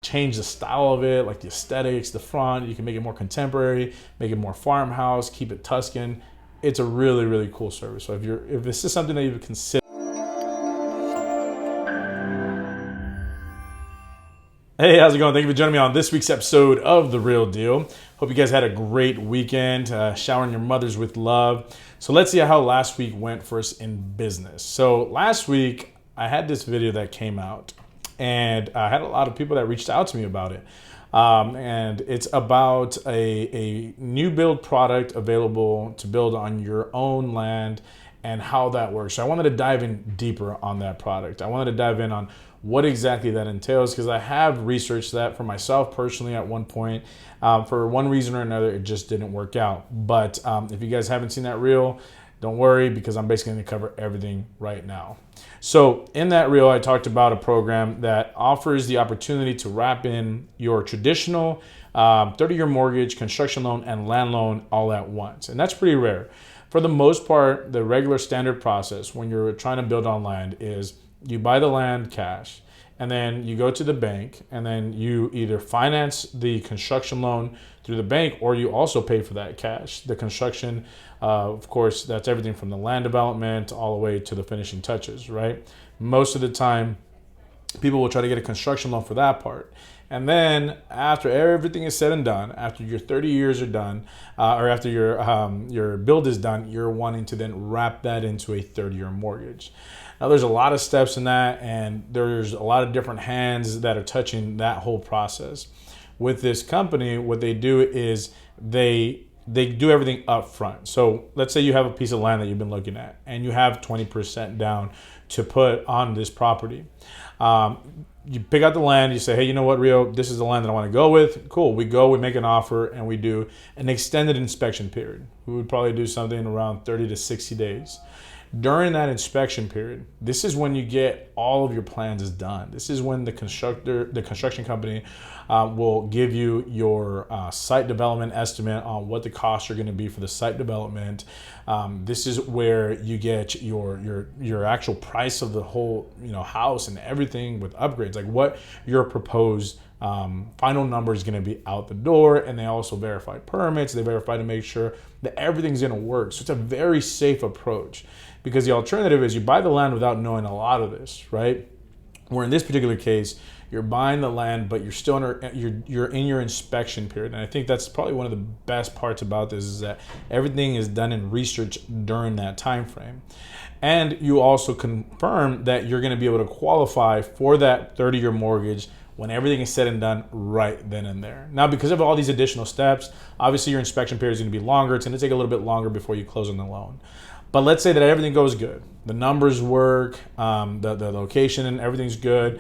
change the style of it, like the aesthetics, the front. You can make it more contemporary, make it more farmhouse, keep it Tuscan. It's a really, really cool service. So if this is something that you would consider. Hey, how's it going? Thank you for joining me on this week's episode of The Real Deal. Hope you guys had a great weekend, showering your mothers with love. So let's see how last week went for us in business. So last week, I had this video that came out, and I had a lot of people that reached out to me about it. And it's about a new build product available to build on your own land and how that works. So I wanted to dive in deeper on that product. I wanted to dive in on what exactly that entails, because I have researched that for myself personally at one point. For one reason or another, it just didn't work out. But if you guys haven't seen that reel, don't worry, because I'm basically going to cover everything right now. So in that reel, I talked about a program that offers the opportunity to wrap in your traditional 30-year mortgage, construction loan, and land loan all at once. And that's pretty rare. For the most part, the regular standard process when you're trying to build on land is you buy the land cash, and then you go to the bank, and then you either finance the construction loan through the bank, or you also pay for that cash. The construction, of course, that's everything from the land development all the way to the finishing touches, right? Most of the time, people will try to get a construction loan for that part. And then after everything is said and done, after your 30 years are done, or after your build is done, you're wanting to then wrap that into a 30-year mortgage. Now, there's a lot of steps in that, and there's a lot of different hands that are touching that whole process. With this company, what they do is they do everything up front. So let's say you have a piece of land that you've been looking at, and you have 20% down to put on this property. You pick out the land, you say, hey, you know what, Rio, this is the land that I want to go with. Cool, we make an offer, and we do an extended inspection period. We would probably do something around 30 to 60 days. During that inspection period, this is when you get all of your plans done. This is when the construction company will give you your site development estimate on what the costs are going to be for the site development. This is where you get your actual price of the whole house and everything with upgrades, like what your proposed final number is going to be out the door. And they also verify permits. They verify to make sure that everything's going to work. So it's a very safe approach, because the alternative is you buy the land without knowing a lot of this, right? Where in this particular case, you're buying the land, but you're still you're in your inspection period. And I think that's probably one of the best parts about this, is that everything is done in research during that time frame. And you also confirm that you're going to be able to qualify for that 30-year mortgage when everything is said and done right then and there. Now, because of all these additional steps, obviously your inspection period is going to be longer. It's going to take a little bit longer before you close on the loan. But let's say that everything goes good. The numbers work, the location and everything's good.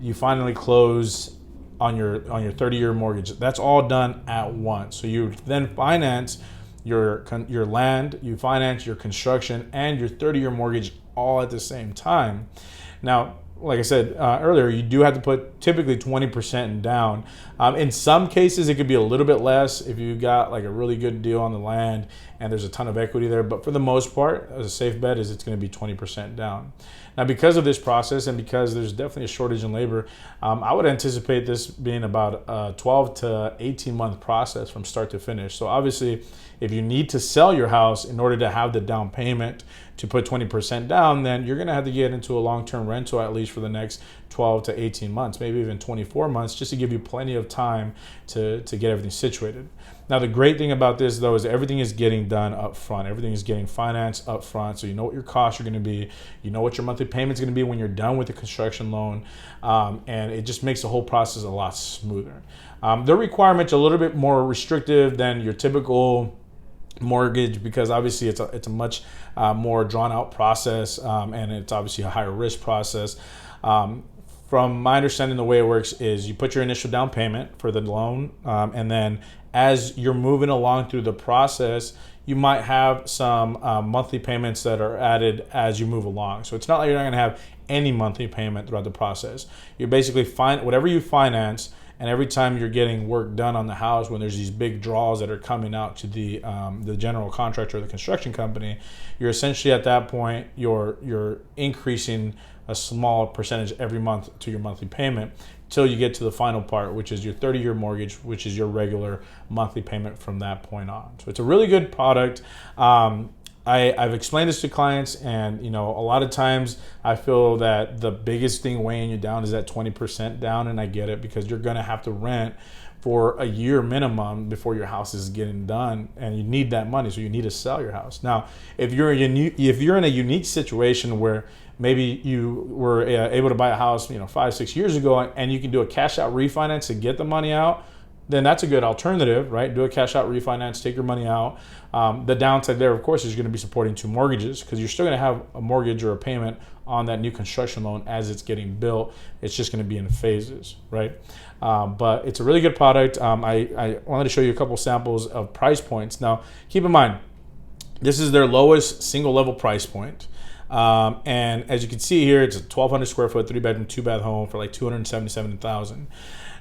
You finally close on your 30-year mortgage. That's all done at once. So you then finance your land, you finance your construction, and your 30-year mortgage all at the same time. Now, like I said earlier, you do have to put typically 20% down. In some cases, it could be a little bit less if you got like a really good deal on the land and there's a ton of equity there. But for the most part, a safe bet is it's going to be 20% down. Now, because of this process and because there's definitely a shortage in labor, I would anticipate this being about a 12 to 18 month process from start to finish. So obviously, if you need to sell your house in order to have the down payment to put 20% down, then you're going to have to get into a long-term rental at least for the next 12 to 18 months, maybe even 24 months, just to give you plenty of time to get everything situated. Now, the great thing about this, though, is everything is getting done up front. Everything is getting financed up front, so you know what your costs are going to be. You know what your monthly payment's going to be when you're done with the construction loan, and it just makes the whole process a lot smoother. The requirements are a little bit more restrictive than your typical mortgage, because obviously it's a much more drawn out process, and it's obviously a higher risk process. From my understanding, the way it works is you put your initial down payment for the loan, and then as you're moving along through the process, you might have some monthly payments that are added as you move along. So it's not like you're not going to have any monthly payment throughout the process. You basically find whatever you finance, and every time you're getting work done on the house, when there's these big draws that are coming out to the general contractor or the construction company, you're essentially at that point you're increasing a small percentage every month to your monthly payment till you get to the final part, which is your 30-year mortgage, which is your regular monthly payment from that point on. So it's a really good product. I've explained this to clients, and a lot of times I feel that the biggest thing weighing you down is that 20% down, and I get it, because you're going to have to rent for a year minimum before your house is getting done, and you need that money, so you need to sell your house. Now, if you're in a unique situation where maybe you were able to buy a house 5-6 years ago, and you can do a cash out refinance to get the money out, then that's a good alternative, right? Do a cash out refinance, take your money out. The downside there, of course, is you're going to be supporting two mortgages, because you're still going to have a mortgage or a payment on that new construction loan as it's getting built. It's just going to be in phases, right? But it's a really good product. I wanted to show you a couple samples of price points. Now, keep in mind, this is their lowest single level price point. And as you can see here, it's a 1,200 square foot, 3-bedroom, 2-bath home for like $277,000.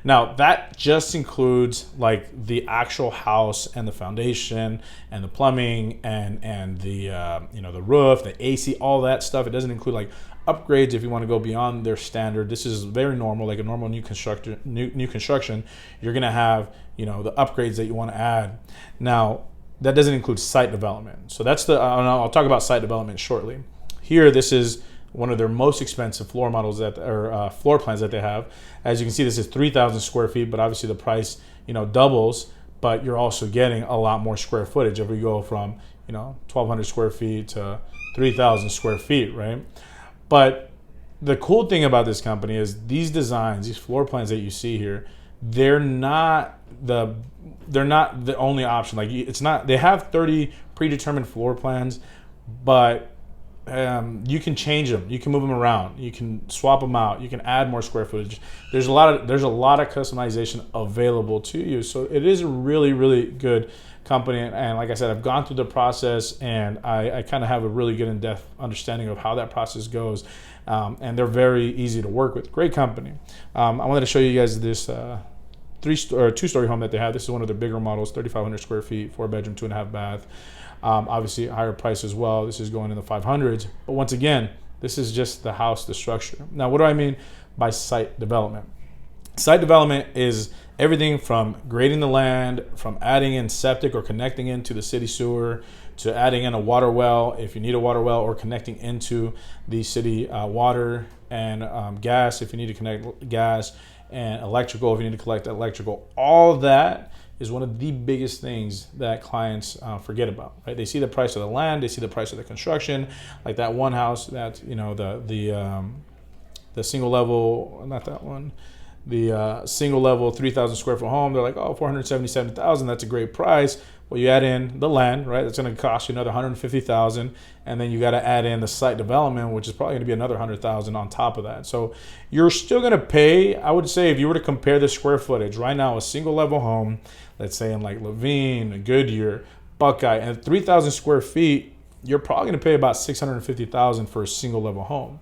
Now, that just includes like the actual house and the foundation and the plumbing and the the roof, the AC, all that stuff. It doesn't include like upgrades if you want to go beyond their standard. This is very normal, like a normal new construction. You're gonna have the upgrades that you want to add. Now, that doesn't include site development. So that's I'll talk about site development shortly. Here, this is one of their most expensive floor plans that they have. As you can see, this is 3,000 square feet, but obviously the price, doubles, but you're also getting a lot more square footage if we go from, 1,200 square feet to 3,000 square feet, right? But the cool thing about this company is these designs, these floor plans that you see here, they're not the only option. Like, it's not, they have 30 predetermined floor plans, but you can change them, you can move them around, you can swap them out, you can add more square footage. There's a lot of customization available to you. So it is a really, really good company. And like I said, I've gone through the process, and I kind of have a really good in-depth understanding of how that process goes. And they're very easy to work with. Great company. I wanted to show you guys this two-story home that they have. This is one of their bigger models, 3,500 square feet, 4-bedroom, 2.5 bath. Obviously, a higher price as well. This is going in the 500s. But once again, this is just the house, the structure. Now, what do I mean by site development? Site development is everything from grading the land, from adding in septic or connecting into the city sewer, to adding in a water well if you need a water well, or connecting into the city water, and gas if you need to connect gas, and electrical if you need to collect electrical. All that is one of the biggest things that clients forget about, right? They see the price of the land, they see the price of the construction, like that one house that, the single level, not that one, the single level 3,000 square foot home. They're like, oh, $477,000, that's a great price. Well, you add in the land, right? That's going to cost you another $150,000, and then you got to add in the site development, which is probably going to be another $100,000 on top of that. So you're still going to pay. I would say, if you were to compare the square footage right now, a single level home, let's say in like Levine, Goodyear, Buckeye, and 3,000 square feet, you're probably going to pay about $650,000 for a single level home.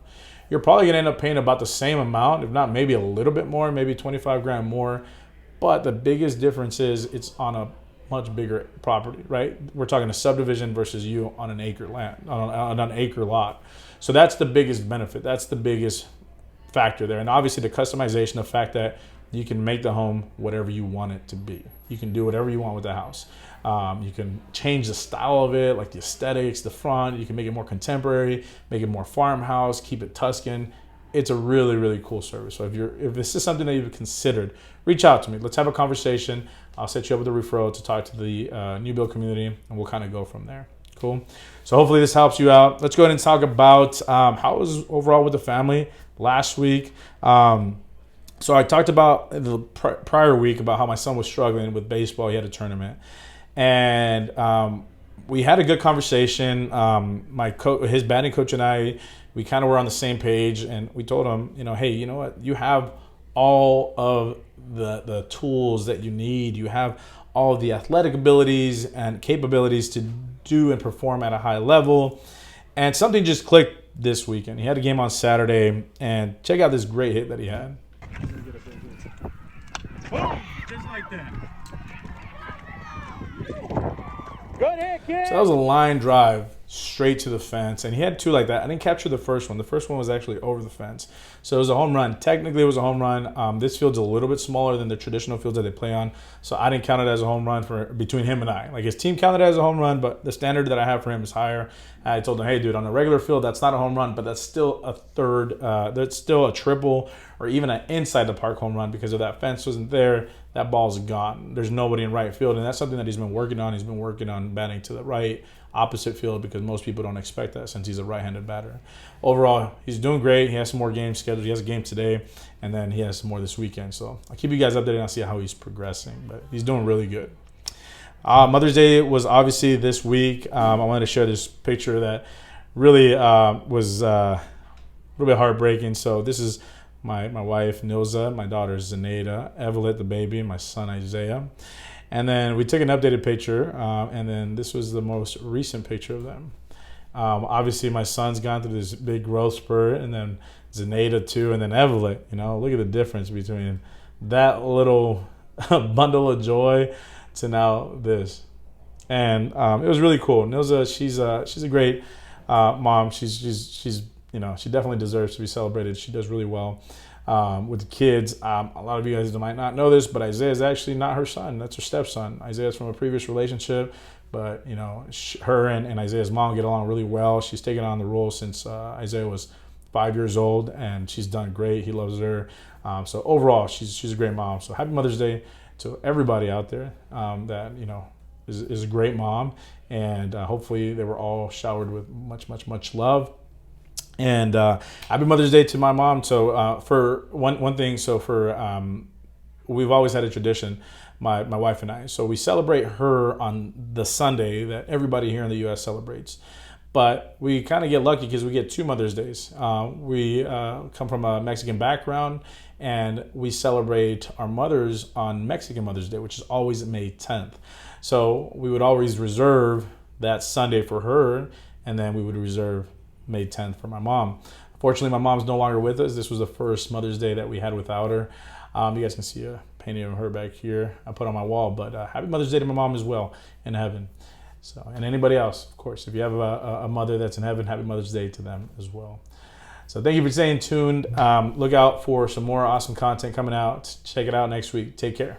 You're probably going to end up paying about the same amount, if not maybe a little bit more, maybe 25 grand more. But the biggest difference is it's on a much bigger property, right? We're talking a subdivision versus you on an acre land, on an acre lot. So that's the biggest benefit. That's the biggest factor there. And obviously the customization, the fact that you can make the home whatever you want it to be. You can do whatever you want with the house. You can change the style of it, like the aesthetics, the front. You can make it more contemporary, make it more farmhouse, keep it Tuscan. It's a really, really cool service. So if this is something that you've considered, reach out to me. Let's have a conversation. I'll set you up with a referral to talk to the new build community, and we'll kind of go from there. Cool. So hopefully this helps you out. Let's go ahead and talk about how it was overall with the family last week. So I talked about the prior week about how my son was struggling with baseball. He had a tournament, and we had a good conversation. His batting coach and I, we kind of were on the same page, and we told him, hey, you know what? You have all of the tools that you need. You have all of the athletic abilities and capabilities to do and perform at a high level. And something just clicked this weekend. He had a game on Saturday, and check out this great hit that he had. Boom! Just like that. Good hit, kid. So that was a line drive straight to the fence. And he had two like that. I didn't capture the first one. The first one was actually over the fence. So it was a home run. Technically, it was a home run. This field's a little bit smaller than the traditional fields that they play on. So I didn't count it as a home run for between him and I. Like, his team counted it as a home run, but the standard that I have for him is higher. I told him, hey, dude, on a regular field, that's not a home run, but that's still a third. That's still a triple or even an inside the park home run, because if that fence wasn't there, that ball's gone. There's nobody in right field, and that's something that he's been working on. He's been working on batting to the right, opposite field, because most people don't expect that since he's a right-handed batter. Overall, he's doing great. He has some more games scheduled. He has a game today, and then he has some more this weekend. So I'll keep you guys updated and I'll see how he's progressing, but he's doing really good. Mother's Day was obviously this week. I wanted to share this picture that really was a little bit heartbreaking. So this is my wife, Nilza, my daughter, Zenaida, Evelyn, the baby, and my son, Isaiah. And then we took an updated picture, and then this was the most recent picture of them. Obviously, my son's gone through this big growth spurt, and then Zenaida too, and then Evelyn. Look at the difference between that little bundle of joy to now this. And it was really cool. Nilza, she's a great mom. She's she definitely deserves to be celebrated. She does really well with the kids. A lot of you guys might not know this, but Isaiah is actually not her son. That's her stepson. Isaiah's from a previous relationship, but her and Isaiah's mom get along really well. She's taken on the role since Isaiah was 5 years old, and she's done great. He loves her. So overall, she's a great mom. So happy Mother's Day to everybody out there that is a great mom, and hopefully they were all showered with much love. And happy Mother's Day to my mom. So for one thing, so for we've always had a tradition, my wife and I. So we celebrate her on the Sunday that everybody here in the U.S. celebrates. But we kind of get lucky because we get 2 Mother's Days. We come from a Mexican background, and we celebrate our mothers on Mexican Mother's Day, which is always May 10th. So we would always reserve that Sunday for her, and then we would reserve May 10th for my mom. Unfortunately, my mom's no longer with us. This was the first Mother's Day that we had without her. You guys can see a painting of her back here I put on my wall. But happy Mother's Day to my mom as well in heaven. So, and anybody else, of course, if you have a mother that's in heaven, happy Mother's Day to them as well. So thank you for staying tuned. Look out for some more awesome content coming out. Check it out next week. Take care.